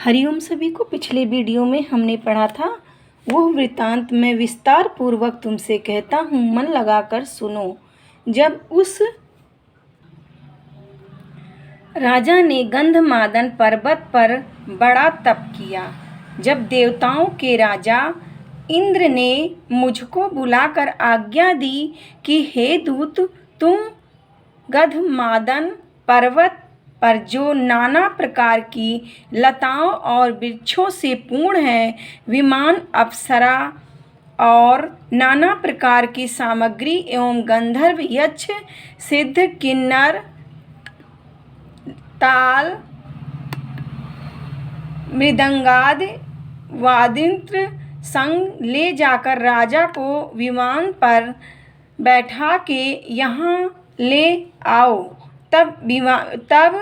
हरिओम सभी को। पिछले वीडियो में हमने पढ़ा था वह वृत्तांत मैं विस्तार पूर्वक तुमसे कहता हूँ, मन लगाकर सुनो। जब उस राजा ने गंधमादन पर्वत पर बड़ा तप किया, जब देवताओं के राजा इंद्र ने मुझको बुलाकर आज्ञा दी कि हे दूत, तुम गंधमादन पर्वत पर जो नाना प्रकार की लताओं और वृक्षों से पूर्ण है, विमान, अप्सरा और नाना प्रकार की सामग्री एवं गंधर्व, यक्ष, सिद्ध, किन्नर, ताल, मृदंगादि वाद्ययंत्र संग ले जाकर राजा को विमान पर बैठा के यहाँ ले आओ। तब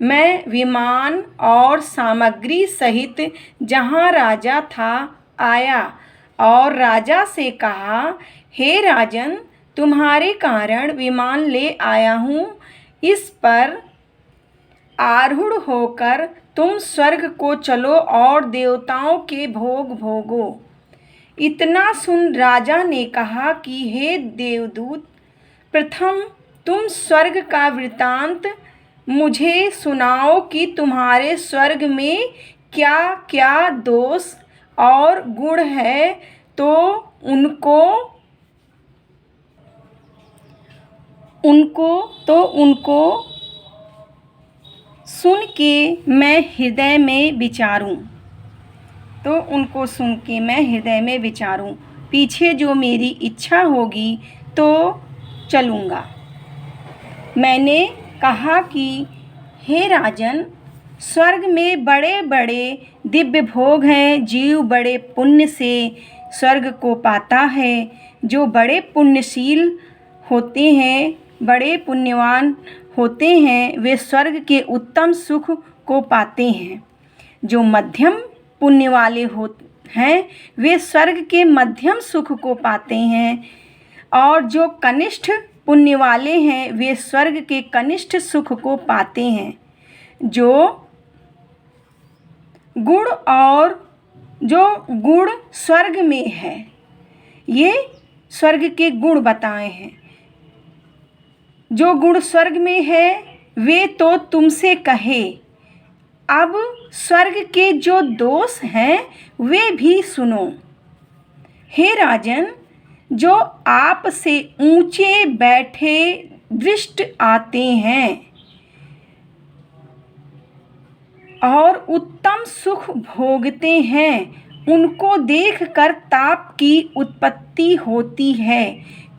मैं विमान और सामग्री सहित जहाँ राजा था आया और राजा से कहा, हे राजन, तुम्हारे कारण विमान ले आया हूँ। इस पर आरूढ़ होकर तुम स्वर्ग को चलो और देवताओं के भोग भोगो। इतना सुन राजा ने कहा कि हे देवदूत, प्रथम तुम स्वर्ग का वृत्तांत मुझे सुनाओ कि तुम्हारे स्वर्ग में क्या क्या दोष और गुण है, तो उनको सुन के मैं हृदय में विचारूं। पीछे जो मेरी इच्छा होगी तो चलूँगा। मैंने कहा कि हे राजन, स्वर्ग में बड़े बड़े दिव्य भोग हैं। जीव बड़े पुण्य से स्वर्ग को पाता है। जो बड़े पुण्यशील होते हैं, बड़े पुण्यवान होते हैं, वे स्वर्ग के उत्तम सुख को पाते हैं। जो मध्यम पुण्य वाले हैं, वे स्वर्ग के मध्यम सुख को पाते हैं, और जो कनिष्ठ पुण्य वाले हैं, वे स्वर्ग के कनिष्ठ सुख को पाते हैं। जो गुण स्वर्ग में है, ये स्वर्ग के गुण बताए हैं। जो गुण स्वर्ग में है वे तो तुमसे कहे। अब स्वर्ग के जो दोष हैं वे भी सुनो। हे राजन, जो आप से ऊंचे बैठे दृष्ट आते हैं और उत्तम सुख भोगते हैं, उनको देखकर ताप की उत्पत्ति होती है,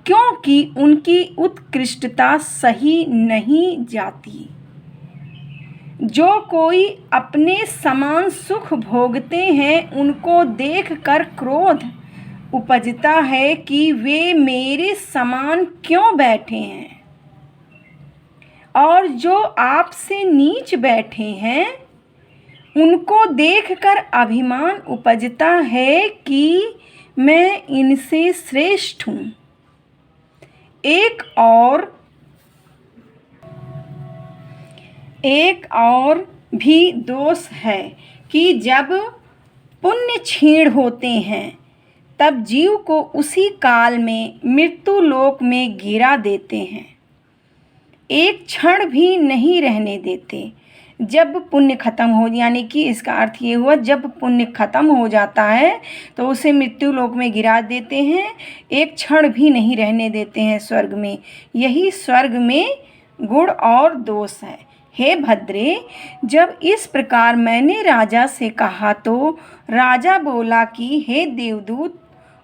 क्योंकि उनकी उत्कृष्टता सही नहीं जाती। जो कोई अपने समान सुख भोगते हैं, उनको देखकर क्रोध उपजता है कि वे मेरे समान क्यों बैठे हैं। और जो आपसे नीच बैठे हैं, उनको देखकर अभिमान उपजता है कि मैं इनसे श्रेष्ठ हूँ। एक और भी दोष है कि जब पुण्य क्षीण होते हैं, तब जीव को उसी काल में मृत्यु लोक में गिरा देते हैं, एक क्षण भी नहीं रहने देते। जब पुण्य खत्म हो, यानी कि इसका अर्थ ये हुआ, जब पुण्य खत्म हो जाता है तो उसे मृत्यु लोक में गिरा देते हैं, एक क्षण भी नहीं रहने देते हैं स्वर्ग में। यही स्वर्ग में गुण और दोष है। हे भद्रे, जब इस प्रकार मैंने राजा से कहा तो राजा बोला कि हे देवदूत,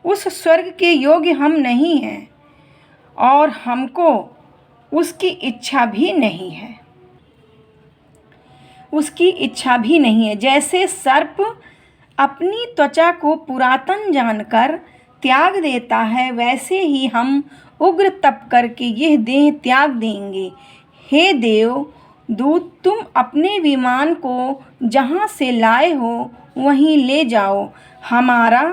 उस स्वर्ग के योग्य हम नहीं हैं और हमको उसकी इच्छा भी नहीं है। जैसे सर्प अपनी त्वचा को पुरातन जानकर त्याग देता है, वैसे ही हम उग्र तप करके यह देह त्याग देंगे। हे देवदूत, तुम अपने विमान को जहाँ से लाए हो वहीं ले जाओ। हमारा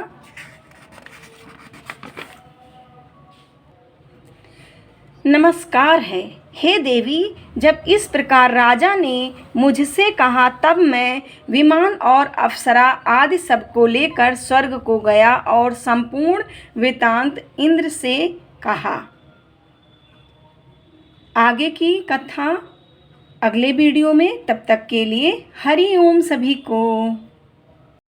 नमस्कार है। हे देवी, जब इस प्रकार राजा ने मुझसे कहा तब मैं विमान और अप्सरा आदि सबको लेकर स्वर्ग को गया और संपूर्ण वृत्तांत इंद्र से कहा। आगे की कथा अगले वीडियो में, तब तक के लिए हरि ओम सभी को।